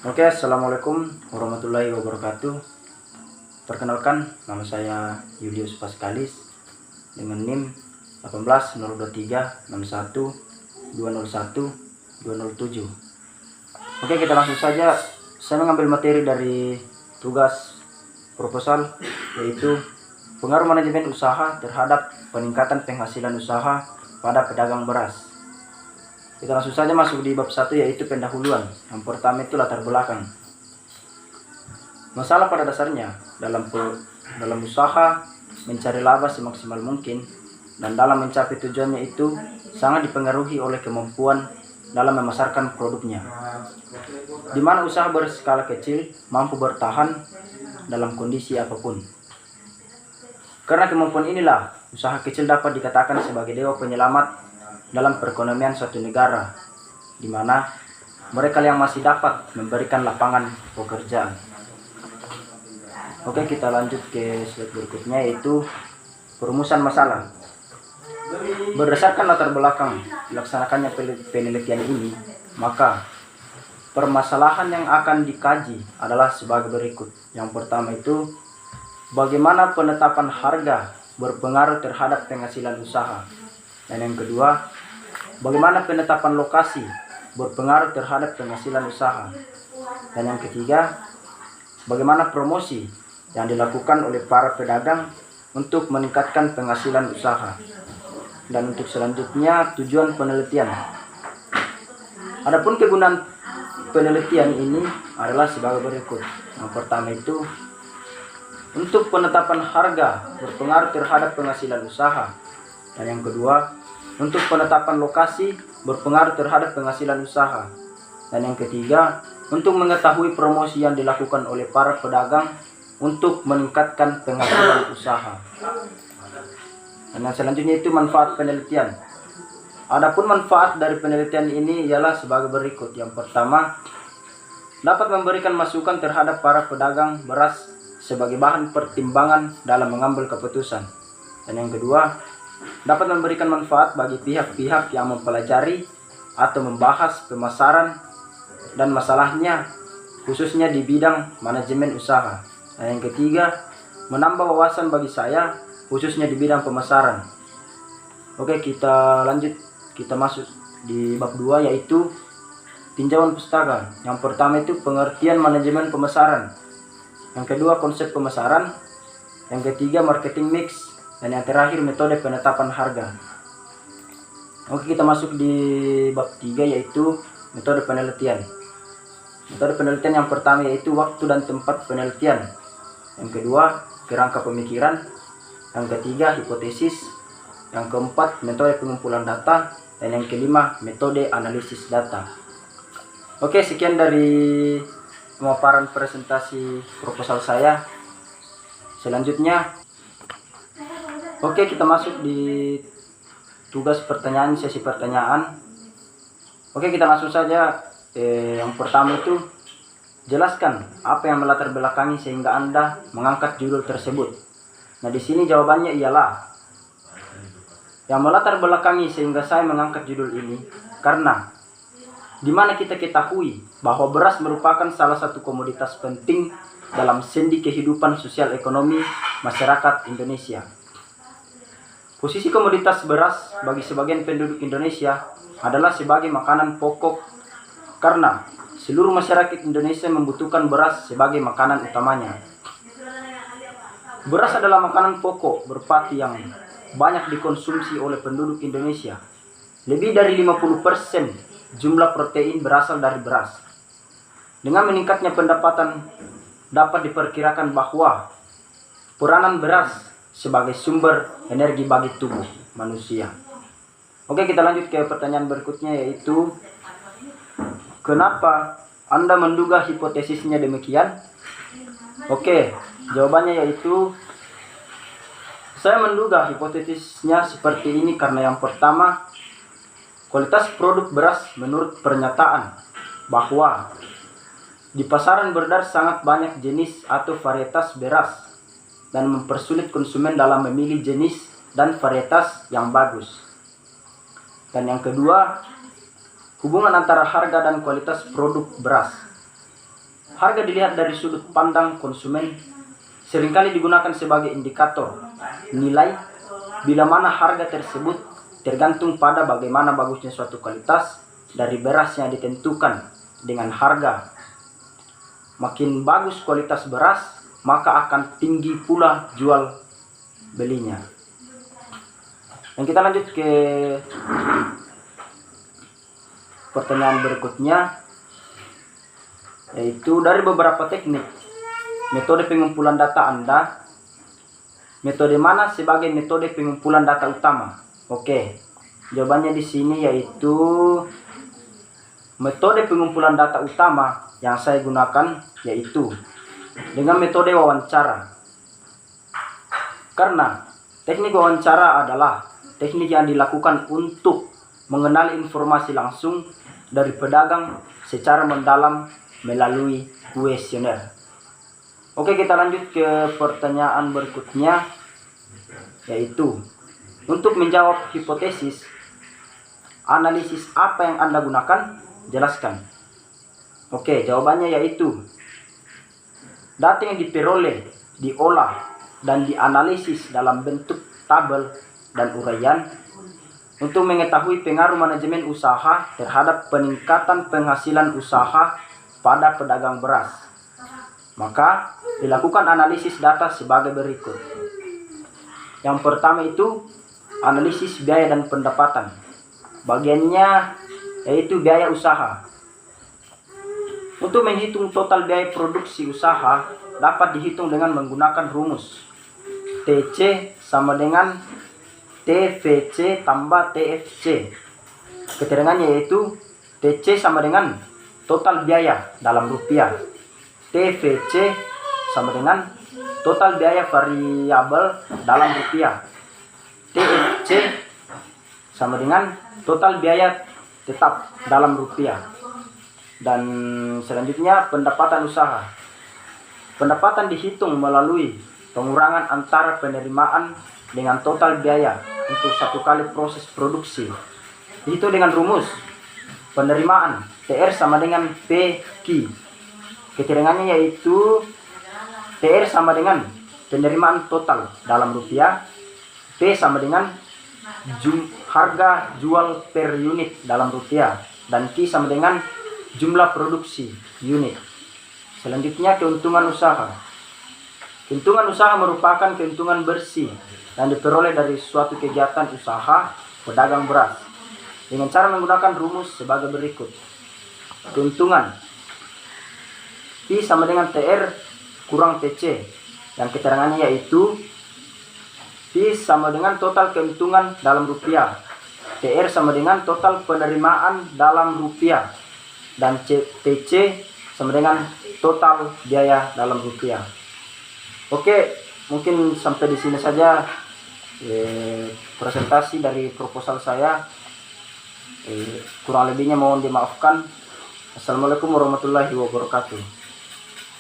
Oke, assalamualaikum warahmatullahi wabarakatuh. Perkenalkan, nama saya Julius Pascalis dengan NIM 1802361201 Oke, kita langsung saja. Saya mengambil materi dari tugas proposal, yaitu pengaruh manajemen usaha terhadap peningkatan penghasilan usaha pada pedagang beras. Kita langsung saja masuk di bab 1, yaitu pendahuluan. Yang pertama itu latar belakang. Masalah pada dasarnya dalam usaha mencari laba semaksimal mungkin dan dalam mencapai tujuannya itu sangat dipengaruhi oleh kemampuan dalam memasarkan produknya, di mana usaha berskala kecil mampu bertahan dalam kondisi apapun. Karena kemampuan inilah usaha kecil dapat dikatakan sebagai dewa penyelamat dalam perekonomian suatu negara, di mana mereka yang masih dapat memberikan lapangan pekerjaan. Oke, kita lanjut ke slide berikutnya, yaitu perumusan masalah. Berdasarkan latar belakang dilaksanakannya penelitian ini, maka permasalahan yang akan dikaji adalah sebagai berikut. Yang pertama itu, bagaimana penetapan harga berpengaruh terhadap penghasilan usaha. Dan yang kedua, bagaimana penetapan lokasi berpengaruh terhadap penghasilan usaha. Dan yang ketiga, bagaimana promosi yang dilakukan oleh para pedagang untuk meningkatkan penghasilan usaha. Dan untuk selanjutnya, tujuan penelitian. Adapun kegunaan penelitian ini adalah sebagai berikut. Yang pertama itu, untuk penetapan harga berpengaruh terhadap penghasilan usaha. Dan yang kedua, untuk penetapan lokasi berpengaruh terhadap penghasilan usaha. Dan yang ketiga, untuk mengetahui promosi yang dilakukan oleh para pedagang untuk meningkatkan penghasilan usaha. Dan yang selanjutnya itu manfaat penelitian. Adapun manfaat dari penelitian ini ialah sebagai berikut. Yang pertama, dapat memberikan masukan terhadap para pedagang beras sebagai bahan pertimbangan dalam mengambil keputusan. Dan yang kedua, dapat memberikan manfaat bagi pihak-pihak yang mempelajari atau membahas pemasaran dan masalahnya, khususnya di bidang manajemen usaha. Dan yang ketiga, menambah wawasan bagi saya, khususnya di bidang pemasaran. Oke, kita lanjut. Kita masuk di bab 2, yaitu tinjauan pustaka. Yang pertama itu pengertian manajemen pemasaran. Yang kedua, konsep pemasaran. Yang ketiga, marketing mix. Dan yang terakhir, metode penetapan harga. Oke, kita masuk di bab 3, yaitu metode penelitian. Metode penelitian yang pertama yaitu waktu dan tempat penelitian. Yang kedua, kerangka pemikiran. Yang ketiga, hipotesis. Yang keempat, metode pengumpulan data. Dan yang kelima, metode analisis data. Oke, sekian dari pemaparan presentasi proposal saya. Selanjutnya, oke, kita masuk di tugas pertanyaan, sesi pertanyaan. Oke, kita langsung saja. Yang pertama itu, jelaskan apa yang melatar belakangi sehingga Anda mengangkat judul tersebut. Nah, di sini jawabannya ialah, yang melatar belakangi sehingga saya mengangkat judul ini karena di mana kita ketahui bahwa beras merupakan salah satu komoditas penting dalam sendi kehidupan sosial ekonomi masyarakat Indonesia. Posisi komoditas beras bagi sebagian penduduk Indonesia adalah sebagai makanan pokok karena seluruh masyarakat Indonesia membutuhkan beras sebagai makanan utamanya. Beras adalah makanan pokok berpati yang banyak dikonsumsi oleh penduduk Indonesia. Lebih dari 50% jumlah protein berasal dari beras. Dengan meningkatnya pendapatan, dapat diperkirakan bahwa peranan beras sebagai sumber energi bagi tubuh manusia. Oke, kita lanjut ke pertanyaan berikutnya, yaitu kenapa Anda menduga hipotesisnya demikian? Oke, jawabannya yaitu saya menduga hipotesisnya seperti ini karena yang pertama, kualitas produk beras menurut pernyataan bahwa di pasaran beredar sangat banyak jenis atau varietas beras dan mempersulit konsumen dalam memilih jenis dan varietas yang bagus. Dan yang kedua, hubungan antara harga dan kualitas produk beras. Harga dilihat dari sudut pandang konsumen, seringkali digunakan sebagai indikator nilai bila mana harga tersebut tergantung pada bagaimana bagusnya suatu kualitas dari beras yang ditentukan dengan harga. Makin bagus kualitas beras, maka akan tinggi pula jual belinya. Dan kita lanjut ke pertanyaan berikutnya, yaitu dari beberapa teknik metode pengumpulan data Anda, metode mana sebagai metode pengumpulan data utama? Oke, jawabannya di sini yaitu metode pengumpulan data utama yang saya gunakan yaitu dengan metode wawancara. Karena teknik wawancara adalah teknik yang dilakukan untuk mengenali informasi langsung dari pedagang secara mendalam melalui kuesioner. Oke, kita lanjut ke pertanyaan berikutnya, yaitu untuk menjawab hipotesis, analisis apa yang Anda gunakan? Jelaskan. Oke, jawabannya yaitu data yang diperoleh, diolah, dan dianalisis dalam bentuk tabel dan uraian untuk mengetahui pengaruh manajemen usaha terhadap peningkatan penghasilan usaha pada pedagang beras. Maka dilakukan analisis data sebagai berikut. Yang pertama itu analisis biaya dan pendapatan. Bagiannya yaitu biaya usaha. Untuk menghitung total biaya produksi usaha dapat dihitung dengan menggunakan rumus TC sama dengan TVC tambah TFC. Keterangannya yaitu TC sama dengan total biaya dalam rupiah, TVC sama dengan total biaya variabel dalam rupiah, TFC sama dengan total biaya tetap dalam rupiah. Dan selanjutnya pendapatan usaha. Pendapatan dihitung melalui pengurangan antara penerimaan dengan total biaya untuk satu kali proses produksi. Dihitung dengan rumus penerimaan TR sama dengan PQ. Keterangannya yaitu TR sama dengan penerimaan total dalam rupiah, P sama dengan harga jual per unit dalam rupiah, dan Q sama dengan jumlah produksi unit. Selanjutnya keuntungan usaha. Keuntungan usaha merupakan keuntungan bersih yang diperoleh dari suatu kegiatan usaha pedagang beras dengan cara menggunakan rumus sebagai berikut. Keuntungan P sama dengan TR kurang TC, yang keterangannya yaitu P sama dengan total keuntungan dalam rupiah, TR sama dengan total penerimaan dalam rupiah, dan TC sama dengan total biaya dalam rupiah. Oke, mungkin sampai di sini saja presentasi dari proposal saya. Kurang lebihnya mohon dimaafkan. Assalamualaikum warahmatullahi wabarakatuh.